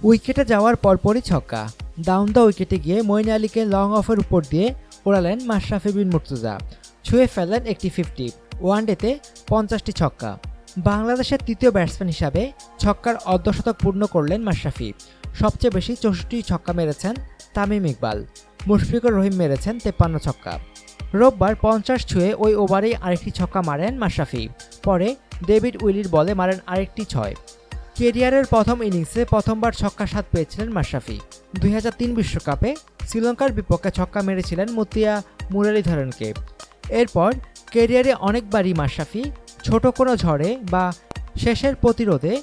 উইকেটে যাওয়ার পরপরই ছক্কা। ডাউন দ্য উইকেটে গিয়ে মঈন আলীকে লং অফের উপর দিয়ে ওড়ালেন মাশরাফি বিন মুর্তজা। ছুঁয়ে ফেললেন একটি 50। ওয়ানডেতে 50টি ছক্কা। বাংলাদেশের তৃতীয় ব্যাটসম্যান হিসাবে ছক্কার অর্ধশতক পূর্ণ করলেন মাশরাফি। সবচেয়ে বেশি 64 ছক্কা মেরেছেন তামিম ইকবাল। মুশফিকুর রহিম মেরেছেন 53 ছক্কা। রোববার 50 ছুঁয়ে ওই ওভারেই আরেকটি ছক্কা মারেন মাশরাফি। পরে ডেভিড উইলির বলে মারেন আরেকটি 6। কেরিয়ারের প্রথম ইনিংসে প্রথমবার ছক্কার স্বাদ পেয়েছিলেন মাশরাফি। 2003 বিশ্বকাপে শ্রীলঙ্কার বিপক্ষে ছক্কা মেরেছিলেন মুতিয়া মুরালীধরনকে। এরপর কেরিয়ারে অনেকবারই মাশরাফি ছোট কোনো ঝড়ে বা শেষের প্রতিরোধে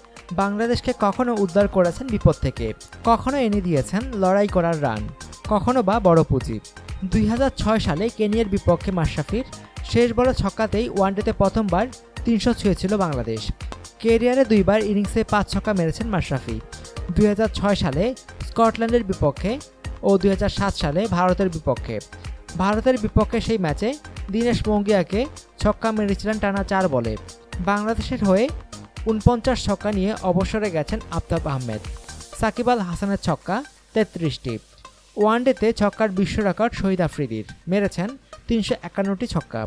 বাংলাদেশকে কখনো উদ্ধার করেছেন বিপদ থেকে, কখনো এনে দিয়েছেন লড়াই করার রান, কখনো বা বড় পুঁজি। 2006 সালে কেনিয়ার বিপক্ষে মাশরাফির শেষ বড় ছক্কাতেই ওয়ানডেতে প্রথমবার 300 ছুঁয়েছিল বাংলাদেশ। কেরিয়ারে দুইবার ইনিংসে 5 ছক্কা মেরেছেন মাশরাফি। 2006 সালে স্কটল্যান্ডের বিপক্ষে ও 2007 সালে ভারতের বিপক্ষে। ভারতের বিপক্ষে সেই ম্যাচে দীনেশ মঙ্গিয়াকে ছক্কা মেরেছিলেন টানা 4 বলে। বাংলাদেশের হয়ে 49 ছক্কা নিয়ে অবসরে গেছেন আফতাব আহমেদ। সাকিব আল হাসানের ছক্কা 33টি। ওয়ানডেতে ছক্কার বিশ্ব রেকর্ড শহীদ আফ্রিদির, মেরেছেন 351টি ছক্কা।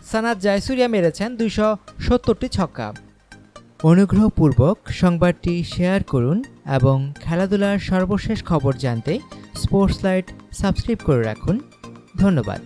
সানাত জয়সুরিয়া মেরেছেন 270টি ছক্কা। অনুগ্রহপূর্বক সংবাদটি শেয়ার করুন এবং খেলাধুলার সর্বশেষ খবর জানতে স্পোর্টস লাইট সাবস্ক্রাইব করে রাখুন। ধন্যবাদ।